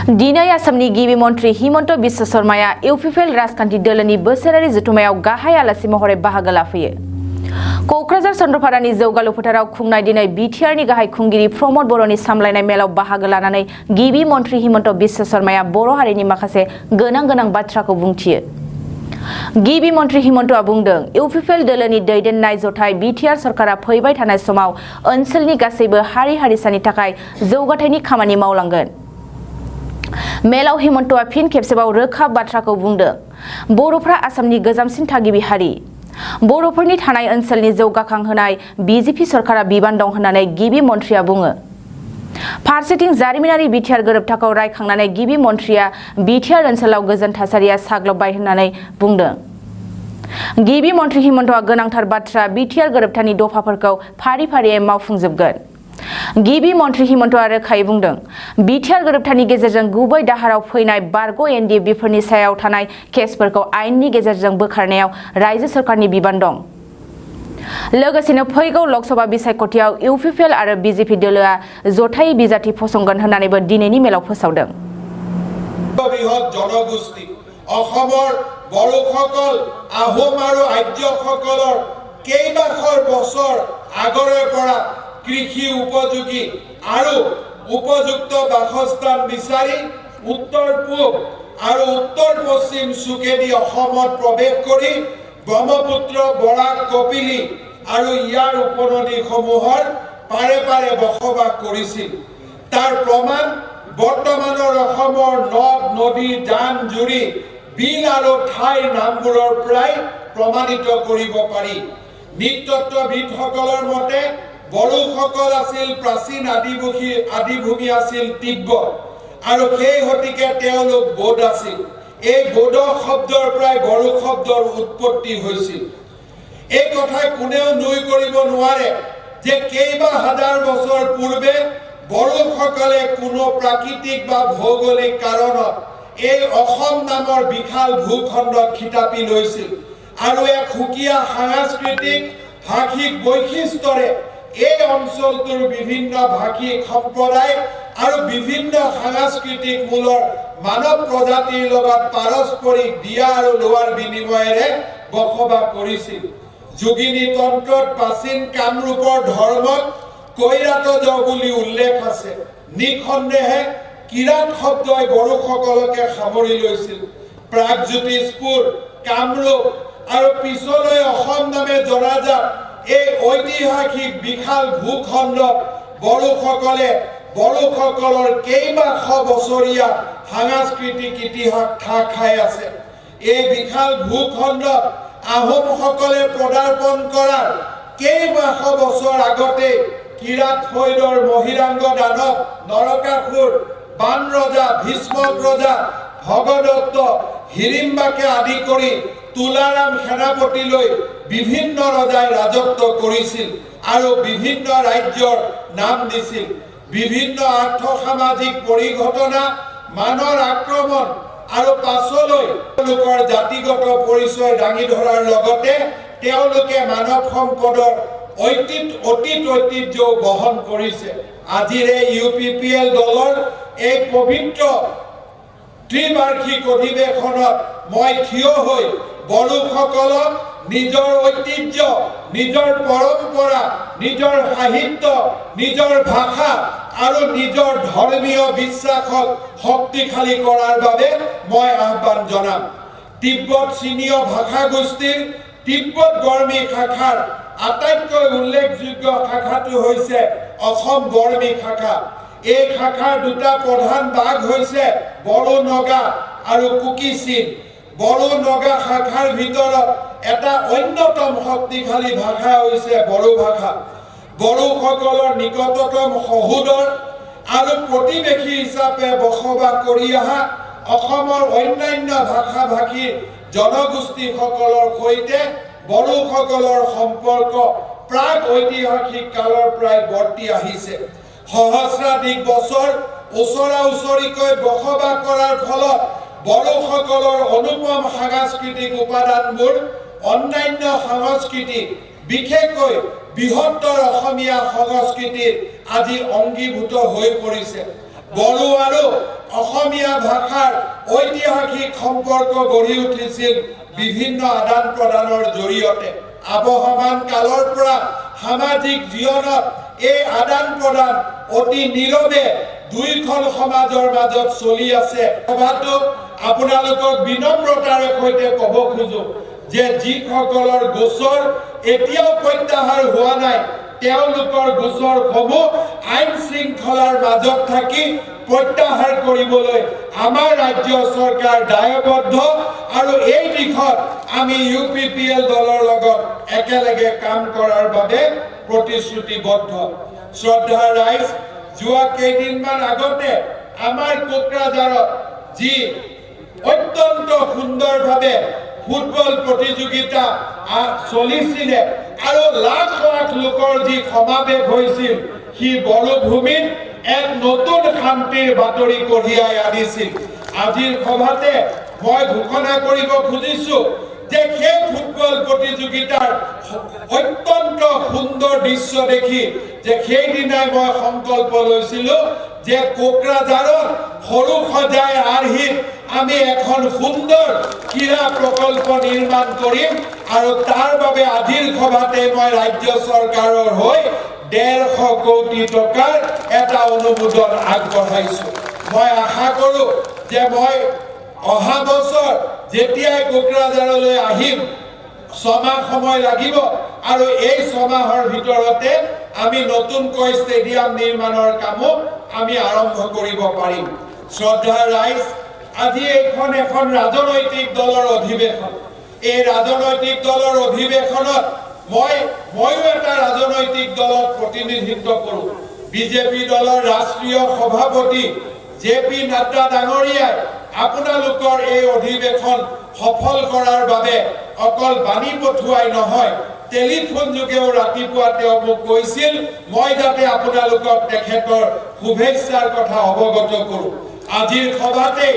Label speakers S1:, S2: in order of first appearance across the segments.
S1: दिनै आसामनि गिबि मन्थ्रि हिमन्त बिश्व शर्माया इउपिपिएल राजखान्थि दोलोनि बोसोरारि जथुमायाव गाहाय आलासि महरै बाहागो लाफैयो। क'क्राझार चन्द्रपारानि जौगालु फोथाराव खुंनाय दिनै बिटिआरनि गाहाय खुंगिरि प्रमद बर'नि सामलायनाय मेलाव बाहागो लानानै गिबि मन्थ्रि हिमन्त बिश्व शर्माया बर' हारिनि माखासे गोनां बाथ्राखौ बुंथियो। गिबि मन्थ्रि हिमन्तआ बुंदों, इउपिपिएल दोलोनि दैदेननाय जथाय बिटिआर सरकारा फैबाय थानाय समाव ओनसोलनि गासैबो हारि-हारिसानि थाखाय जौगाथायनि खामानि मावलांगोन। मेलाव हिमन्तआ फिन खेबसेबाव रोखा बाथ्राखौ बुंदों, बर'फ्रा आसामनि गोजामसिन थागिबि हारि। बर'फोरनि थानाय ओनसोलनि जौगाखांहोनाय बिजेपि सरकारा बिबान दं होननानै गिबि मन्थ्रिया बुङो। फारसेथिं जारिमिनारि बिटिआर गोरोबथाखौ रायखांनानै गिबि मन्थ्रिया बिटिआर ओनसोलाव गोजोन थासारिया साग्लोबबाय होननानै बुंदों। गिबि मन्थ्रि हिमन्तआ गोनांथार बाथ्रा बिटिआर गोरोबथानि दफाफोरखौ फारि-फारियै मावफुंजोबगोन। गिबि मन्थ्रि हिमन्तआ रोखायै बुंदों, बिटिआर गोरोबथानि गेजेरजों गुबै दाहाराव फैनाय बारग' एनडिएफबिफोरनि सायाव थानाय केसफोरखौ आयेननि गेजेरजों बोखारनायाव रायजो सरकारनि बिबान दं। लोगोसेनो फैगौ लकसभा बिसायख'थियाव इउपिपिएल आरो बिजेपि दोलोआ जथायै बिजाथि फसंगोन होननानैबो दिनैनि मेलाव फोसावदों।
S2: বৃহৎ জনগোষ্ঠী অসমৰ বড়োসকল আহোম আৰু আৰ্যসকলৰ কেইবাশৰ বছৰ আগৰে পৰা কৃষি উপযোগী আৰু উপযুক্ত বাসস্থান বিচাৰি উত্তৰ পূব আৰু উত্তৰ পশ্চিম চুকেদি অসমত প্ৰৱেশ কৰি ব্ৰহ্মপুত্ৰ, বৰাক, কপিলী আৰু ইয়াৰ উপনদীসমূহৰ পাৰে পাৰে বসবাস কৰিছিল। তাৰ প্ৰমাণ বৰ্তমানৰ অসমৰ নদ নদী, জান জুৰি, বিল আৰু ঠাইৰ নামবোৰৰ পৰাই প্ৰমাণিত কৰিব পাৰি। নৃতত্ত্ববিদসকলৰ মতে বড়োসকল আছিল প্ৰাচীন আদিভূমি আছিল তিব্বত আৰু সেই শতিকে তেওঁলোক বৌদ্ধ আছিল। এই বৌদ্ধ শব্দৰ পৰাই বড়ো শব্দৰ উৎপত্তি হৈছিল। এই কথাই কোনেও নুই কৰিব নোৱাৰে যে কেইবা হাজাৰ বছৰ পূৰ্বে বড়োসকলে কোনো প্ৰাকৃতিক বা ভৌগোলিক কাৰণত এই অসম নামৰ বিশাল ভূখণ্ডক খিতাপি লৈছিল আৰু এক সুকীয়া সাংস্কৃতিক ভাষিক বৈশিষ্ট্যৰে এই অঞ্চলটোৰ বিভিন্ন ভাষিক সম্প্ৰদায় আৰু বিভিন্ন সাংস্কৃতিক মূলৰ মানৱ প্ৰজাতিৰ লগত পাৰস্পৰিক দিয়া আৰু লোৱাৰ বিনিময়েৰে বসবাস কৰিছিল। যোগিনী তন্ত্ৰত প্ৰাচীন কামৰূপৰ ধৰ্মত কৈৰাতজ বুলি উল্লেখ আছে। নিঃসন্দেহে কিৰাত শব্দই বড়োসকলকে সামৰি লৈছিল। প্ৰাগজ্যোতিষপুৰ, কামৰূপ আৰু পিছলৈ অসম নামে জনাজাত এই ঐতিহাসিক বিশাল ভূখণ্ডত বড়োসকলৰ কেইবাশ বছৰীয়া সাংস্কৃতিক ইতিহাস ঠাহ খাই আছে। এই বিশাল ভূখণ্ডত আহোমসকলে পদাৰ্পণ কৰাৰ কেইবাশ বছৰ আগতে কিৰাত ফৈদৰ মহিৰাংগ দানৱ, নৰকাসুৰ, বান ৰজা, ভীষ্মক ৰজা, ভগদত্ত, হিড়িম্বাকে আদি কৰি তুলাৰাম সেনাপতিলৈ বিভিন্ন ৰজাই ৰাজত্ব কৰিছিল আৰু বিভিন্ন ৰাজ্যৰ নাম দিছিল। বিভিন্ন আৰ্থ-সামাজিক পৰিঘটনা, মানৰ আক্ৰমণ আৰু পাছলৈ তেওঁলোকৰ জাতিগত পৰিচয় দাঙি ধৰাৰ লগতে তেওঁলোকে মানৱ সম্পদৰ অতীত ঐতিহ্যও বহন কৰিছে। আজিৰ এই ইউপিপিএল দলৰ এই পবিত্ৰ ত্ৰিবাৰ্ষিক অধিৱেশনত মই থিয় হৈ বড়োসকলক নিজৰ ঐতিহ্য, নিজৰ পৰম্পৰা, নিজৰ সাহিত্য, নিজৰ ভাষা আৰু নিজৰ ধৰ্মীয় বিশ্বাসক শক্তিশালী কৰাৰ বাবে মই আহ্বান জনাম। তিব্বত চীনীয় ভাষা গোষ্ঠীৰ তিব্বত বৰ্মী শাখাৰ আটাইতকৈ উল্লেখযোগ্য শাখাটো হৈছে অসম বৰ্মী শাখা। এই শাখাৰ দুটা প্ৰধান ভাগ হৈছে বড়ো নগা আৰু কুকি চীন। বড়ো নগা শাখাৰ ভিতৰত এটা অন্যতম শক্তিশালী ভাষা হৈছে বড়ো ভাষা। বড়োসকলৰ নিকটতম সহোদৰ আৰু প্ৰতিবেশী হিচাপে বসবাস কৰি অহা অসমৰ অন্যান্য ভাষা-ভাষীৰ জনগোষ্ঠীসকলৰ সৈতে বড়োসকলৰ সম্পৰ্ক প্ৰাগ ঐতিহাসিক কালৰ পৰাই বৰ্তি আহিছে। সহস্ৰাধিক বছৰ ওচৰা-ওচৰিকৈ বসবাস কৰাৰ ফলত বড়োসকলৰ অনুপম সাংস্কৃতিক উপাদানবোৰ অন্যান্য সংস্কৃতি, বিশেষকৈ বৃহত্তৰ অসমীয়া সংস্কৃতিৰ আজি অংগীভূত হৈ পৰিছে। বড়ো আৰু অসমীয়া ভাষাৰ ঐতিহাসিক সম্পৰ্ক গঢ়ি উঠিছিল বিভিন্ন আদান প্ৰদানৰ জৰিয়তে। আবহমান কালৰ পৰা সামাজিক জীৱনত এই আদান প্ৰদান অতি নীৰৱে দুইখন সমাজৰ মাজত চলি আছে। সভাটো আপোনালোকক বিনম্ৰতাৰে সৈতে ক'ব খোজো যে যিসকলৰ গোচৰ এতিয়াও প্ৰত্যাহাৰ হোৱা নাই, তেওঁলোকৰ গোচৰসমূহ আইন শৃংখলাৰ মাজত থাকি প্ৰত্যাহাৰ কৰিবলৈ আমাৰ ৰাজ্য চৰকাৰ দায়বদ্ধ আৰু এই দিশত আমি UPPL দলৰ লগত একেলগে কাম কৰাৰ বাবে প্ৰতিশ্ৰুতিবদ্ধ। শ্ৰদ্ধাৰ ৰাইজ, যোৱা কেইদিনমান আগতে আমাৰ কোকৰাঝাৰত যি অত্যন্ত সুন্দৰভাৱে ফুটবল প্ৰতিযোগিতা চলিছিলে আৰু লাখ লাখ লোকৰ যি সমাৱেশ হৈছিল, সি বড়োভূমিত এক নতুন শান্তিৰ বাতৰি কঢ়িয়াই আনিছিল। আজিৰ সভাতে মই ঘোষণা কৰিব খুজিছো যে সেই ফুটবল প্ৰতিযোগিতাৰ অত্যন্ত সুন্দৰ দৃশ্য দেখি যে সেইদিনাই মই সংকল্প লৈছিলো যে কোকৰাঝাৰত সৰু সজাই আৰ্হিত আমি এখন সুন্দৰ ক্ৰীড়া প্ৰকল্প নিৰ্মাণ কৰিম আৰু তাৰ বাবে আজিৰ সভাতে মই ৰাজ্য চৰকাৰৰ হৈ 150 কোটি টকাৰ এটা অনুমোদন আগবঢ়াইছো। মই আশা কৰো যে মই অহা বছৰ যেতিয়াই কোকৰাঝাৰলৈ আহিম, 6 মাহ সময় লাগিব আৰু এই 6 মাহৰ ভিতৰতে আমি নতুনকৈ ষ্টেডিয়াম নিৰ্মাণৰ কামো আমি আৰম্ভ কৰিব পাৰিম। শ্ৰদ্ধাৰ ৰাইজ, আজি এইখন এখন ৰাজনৈতিক দলৰ অধিৱেশন। এই ৰাজনৈতিক দলৰ অধিৱেশনত ময়ো এটা ৰাজনৈতিক দলক প্ৰতিনিধিত্ব কৰো। বিজেপি দলৰ ৰাষ্ট্ৰীয় সভাপতি JP নাড্ডা ডাঙৰীয়াই আপোনালোকৰ এই অধিৱেশন সফল কৰাৰ বাবে অকল বাণী পঠুৱাই নহয়, টেলিফোন যোগেও ৰাতিপুৱা তেওঁ মোক কৈছিল মই যাতে আপোনালোকক তেখেতৰ শুভেচ্ছাৰ কথা অৱগত কৰোঁ। আজিৰ সভাতে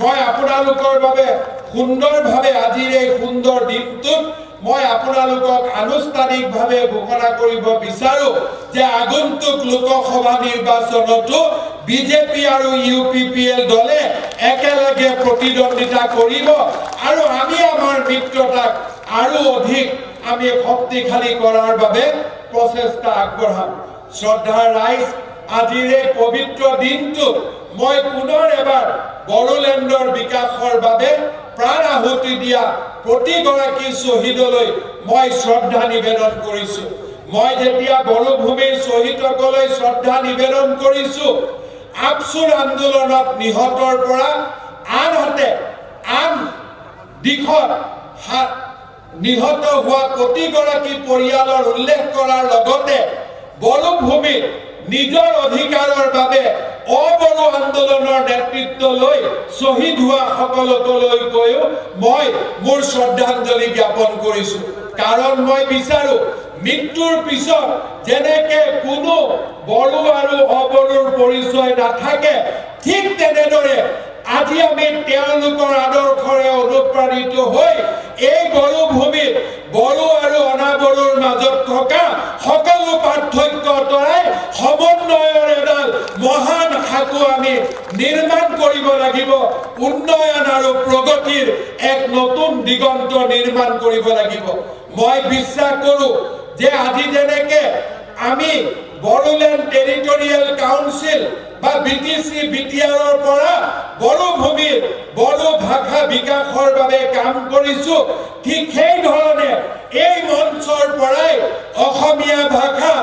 S2: মই আপোনালোকৰ বাবে সুন্দৰভাৱে আজিৰ এই সুন্দৰ দিনটোত মই আপোনালোকক আনুষ্ঠানিকভাৱে ঘোষণা কৰিব বিচাৰো যে আগন্তুক লোকসভা নিৰ্বাচনতো বিজেপি আৰু UPPL দলে একেলগে প্ৰতিদ্বন্দ্বিতা কৰিব আৰু আমি আমাৰ মিত্ৰতাক আৰু অধিক আমি শক্তিশালী কৰাৰ বাবে প্ৰচেষ্টা আগবঢ়াম। শ্ৰদ্ধাৰ ৰাইজ, আজিৰ এই পবিত্ৰ দিনটোত মই পুনৰ এবাৰ বড়োলেণ্ডৰ বিকাশৰ বাবে প্ৰাণ আহুতি দিয়া প্ৰতিগৰাকী শ্বহীদলৈ মই শ্ৰদ্ধা নিবেদন কৰিছো। মই যেতিয়া বড়োভূমিৰ শ্বহীদসকললৈ শ্ৰদ্ধা নিবেদন কৰিছো, আপচুৰ আন্দোলনত নিহতৰ পৰা আনহাতে আন দিশত নিহত হোৱা প্ৰতিগৰাকী পৰিয়ালৰ উল্লেখ কৰাৰ লগতে বড়োভূমিত নিজৰ অধিকাৰৰ বাবে অবড়ো আন্দোলনৰ নেতৃত্ব লৈ শ্বহীদ হোৱা সকলকলৈ গৈও মই মোৰ শ্ৰদ্ধাঞ্জলি জ্ঞাপন কৰিছো। কাৰণ মই বিচাৰো মৃত্যুৰ পিছত যেনেকে কোনো বড়ো আৰু অবড়োৰ পৰিচয় নাথাকে, ঠিক তেনেদৰে আজি আমি তেওঁলোকৰ আদৰ্শৰে অনুপ্ৰাণিত হৈ এই বড়োভূমিত বড়ো আৰু অনাবড়োৰ মাজত থকা সকলো পাৰ্থক্য আঁতৰাই সমন্বয়ৰ এডাল মহান সাঁকো আমি নিৰ্মাণ কৰিব লাগিব। উন্নয়ন আৰু প্ৰগতিৰ এক নতুন দিগন্ত নিৰ্মাণ কৰিব লাগিব। মই বিশ্বাস কৰো যে আজি যেনেকে আমি বড়োলেণ্ড টেৰিটৰিয়েল কাউন্সিল বা BTC BTRৰ পৰা বড়োভূমিৰ বড়ো ভাষা বিকাশৰ বাবে কাম কৰিছো, ঠিক সেই ধৰণে এই মঞ্চৰ পৰাই অসমীয়া ভাষা,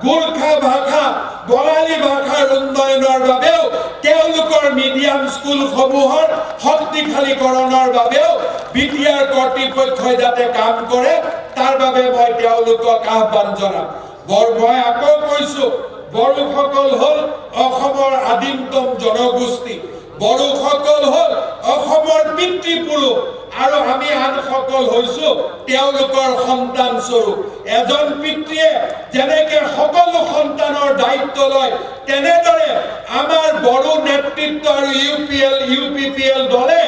S2: গোৰ্খা ভাষা, বঙালী ভাষাৰ উন্নয়নৰ বাবেও তেওঁলোকৰ মিডিয়াম স্কুলসমূহৰ শক্তিশালীকৰণৰ বাবেও BTR কৰ্তৃপক্ষই যাতে কাম কৰে তাৰ বাবে মই তেওঁলোকক আহ্বান জনাম। মই আকৌ কৈছো, বড়োসকল হল অসমৰ আদিমতম জনগোষ্ঠী, বড়োসকল হল অসমৰ পিতৃপুৰুষ আৰু আমি আনসকল হৈছো তেওঁলোকৰ সন্তান স্বৰূপ। এজন পিতৃয়ে যেনেকে সকলো সন্তানৰ দায়িত্ব লয়, তেনেদৰে আমাৰ বড়ো নেতৃত্ব আৰু UPPL দলে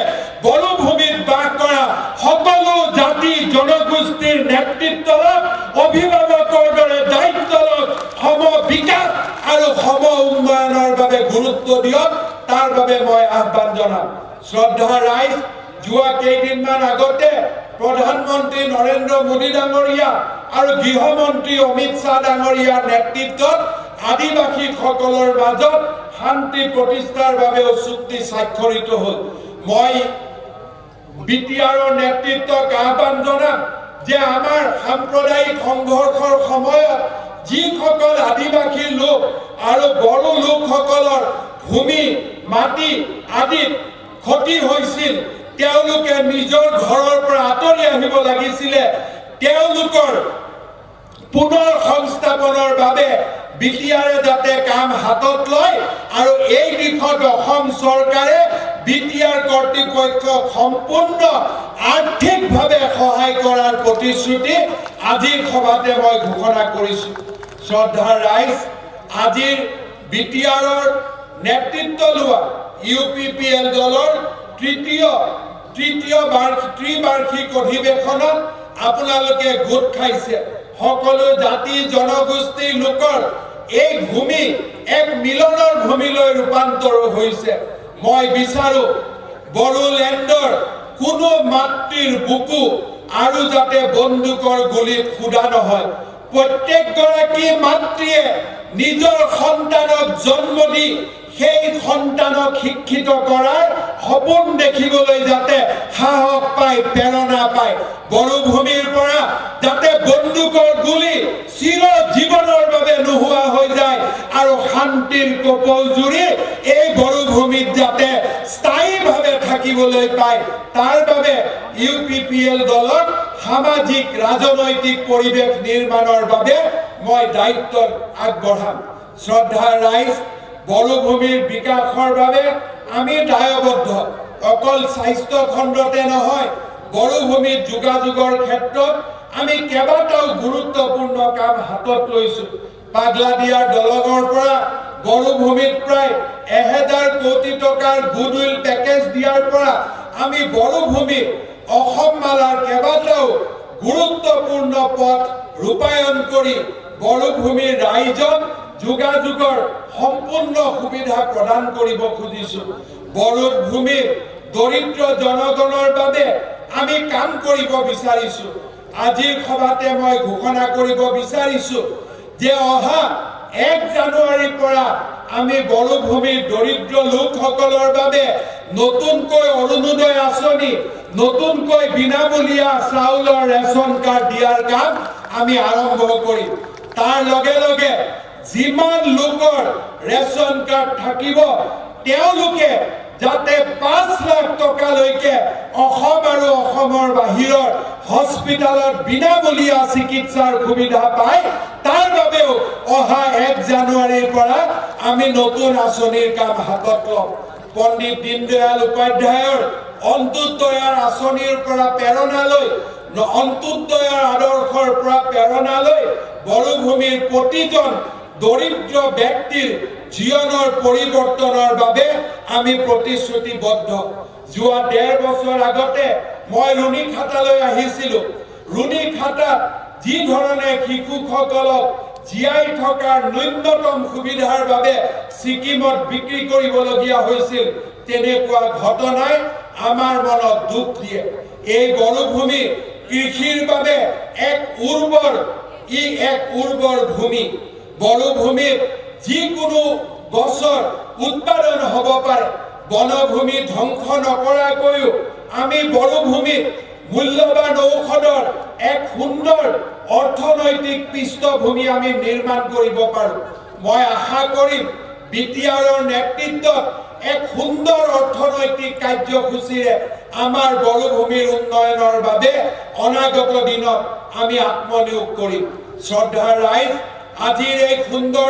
S2: বড়োভূমিত বাস কৰা সকলো জাতি জনগোষ্ঠীৰ নেতৃত্ব লওক, অভিভাৱকৰ দৰে দায়িত্ব লওক, সম বিকাশ আৰু সম উন্নয়নৰ বাবে গুৰুত্ব দিয়ক। তাৰ বাবে কৰিবলৈ মই আহ্বান জনাম। শ্ৰদ্ধা ৰাইজ, যোৱা কেইদিনমান আগতে প্ৰধানমন্ত্ৰী নৰেন্দ্ৰ মোদী ডাঙৰীয়া আৰু গৃহমন্ত্ৰী অমিত শ্বাহ ডাঙৰীয়াৰ নেতৃত্বত আদিবাসীসকলৰ মাজত শান্তি প্ৰতিষ্ঠাৰ বাবেও চুক্তি স্বাক্ষৰিত হ'ল। মই বিটিআৰৰ নেতৃত্বক আহ্বান জনাম যে আমাৰ সাম্প্ৰদায়িক সংঘৰ্ষৰ সময়ত যিসকল আদিবাসী লোক আৰু বড়ো লোকসকলৰ ভূমি মাটি আদিত ক্ষতি হৈছিল, তেওঁলোকে নিজৰ ঘৰৰ পৰা আঁতৰি আহিব লাগিছিলে। তেওঁলোকৰ পুনৰ সংস্থাপনৰ বাবে বিটিআৰে যাতে কাম হাতত লয় আৰু এই দিশত অসম চৰকাৰে বিটিআৰ কৰ্তৃপক্ষক সম্পূৰ্ণ আৰ্থিকভাৱে সহায় কৰাৰ প্ৰতিশ্ৰুতি আজিৰ সভাতে মই ঘোষণা কৰিছোঁ। শ্ৰদ্ধা ৰাইজ, আজিৰ বিটিআৰৰ নেতৃত্ব লোৱা UPPL দলৰ তৃতীয় ত্ৰিবাৰ্ষিক অধিৱেশনত আপোনালোকে গোট খাইছে। সকলো জাতি জনগোষ্ঠীৰ লোকৰ এই ভূমি এক মিলনৰ ভূমিলৈ ৰূপান্তৰ হৈছে। মই বিচাৰো বড়োলেণ্ডৰ কোনো মাতৃৰ বুকু আৰু যাতে বন্দুকৰ গুলীত খুদা নহয়। প্ৰত্যেকগৰাকী মাতৃয়ে নিজৰ সন্তানক জন্ম দি সেই সন্তানক শিক্ষিত কৰাৰ সপোন দেখিবলৈ যাতে সাহস পায়, প্ৰেৰণা পায়। বড়োভূমিৰ পৰা যাতে বন্দুকৰ গুলী চিৰ জীৱনৰ বাবে নোহোৱা হৈ যায় আৰু শান্তিৰ কপৌ জুৰি এই বড়োভূমিত যাতে স্থায়ীভাৱে থাকিবলৈ পায়, তাৰ বাবে UPPL দলক সামাজিক ৰাজনৈতিক পৰিৱেশ নিৰ্মাণৰ বাবে মই দায়িত্ব আগবঢ়াম। শ্ৰদ্ধা ৰাইজ, বড়োভূমিৰ বিকাশৰ বাবে আমি দায়বদ্ধ। অকল স্বাস্থ্য খণ্ডতে নহয়, বড়োভূমিত যোগাযোগৰ ক্ষেত্ৰত আমি কেইবাটাও গুৰুত্বপূৰ্ণ কাম হাতত লৈছোঁ। পাগলাদিয়াৰ দলঙৰ পৰা বড়োভূমিত প্ৰায় 1000 কোটি টকাৰ গুডউইল পেকেজ দিয়াৰ পৰা আমি বড়োভূমিত অসমমালাৰ কেইবাটাও গুৰুত্বপূৰ্ণ পথ ৰূপায়ণ কৰি বড়োভূমিৰ ৰাইজক যোগাযোগৰ সম্পূৰ্ণ সুবিধা প্ৰদান কৰিব খুজিছোঁ। বড়োভূমিৰ দৰিদ্ৰ জনগণৰ বাবে আমি কাম কৰিব বিচাৰিছোঁ। আজিৰ সভাতে মই ঘোষণা কৰিব বিচাৰিছোঁ যে অহা 1 জানুৱাৰীৰ পৰা আমি বড়োভূমিৰ দৰিদ্ৰ লোকসকলৰ বাবে নতুনকৈ অৰুণোদয় আঁচনি, নতুনকৈ বিনামূলীয়া চাউলৰ ৰেচন কাৰ্ড দিয়াৰ কাম আমি আৰম্ভ কৰিম। তাৰ লগে লগে যিমান লোকৰ ৰেচন কাৰ্ড থাকিব, তেওঁলোকে যাতে 5 লাখ টকালৈকে অসম আৰু অসমৰ বাহিৰৰ হস্পিটালত বিনামূলীয়া চিকিৎসাৰ সুবিধা পায়, তাৰ বাবেও অহা 1 জানুৱাৰীৰ পৰা আমি নতুন আঁচনিৰ কাম হাতত ল'ম। পণ্ডিত দীনদয়াল উপাধ্যায়ৰ অন্ত্যোদয়ৰ আঁচনিৰ পৰা প্ৰেৰণা লৈ, অন্ত্যোদয়ৰ আদৰ্শৰ পৰা প্ৰেৰণা লৈ বড়োভূমিৰ প্ৰতিজন দৰিদ্ৰ ব্যক্তিৰ জীৱনৰ পৰিৱৰ্তনৰ বাবে আমি প্ৰতিশ্ৰুতিবদ্ধ। যোৱা 1.5 বছৰ আগতে মই ৰুণীখাটালৈ আহিছিলোঁ। ৰুণীখাটাত যি ধৰণে শিশুসকলক জীয়াই থকাৰ ন্যূনতম সুবিধাৰ বাবে ছিকিমত বিক্ৰী কৰিবলগীয়া হৈছিল, তেনেকুৱা ঘটনাই আমাৰ মনত দুখ দিয়ে। এই বড়োভূমি কৃষিৰ বাবে এক উৰ্বৰ ভূমি। বড়োভূমিত যিকোনো গছৰ উৎপাদন হ'ব পাৰে। বনভূমি ধ্বংস নকৰাকৈও আমি বড়োভূমিত মূল্যৱান ঔষধৰ এক সুন্দৰ অৰ্থনৈতিক পৃষ্ঠভূমি আমি নিৰ্মাণ কৰিব পাৰোঁ। মই আশা কৰিম বিটিআৰৰ নেতৃত্বত এক সুন্দৰ অৰ্থনৈতিক কাৰ্যসূচীৰে আমাৰ বড়োভূমিৰ উন্নয়নৰ বাবে অনাগত দিনত আমি আত্মনিয়োগ কৰিম। শ্ৰদ্ধা ৰাইজ, আজিৰ এই সুন্দৰ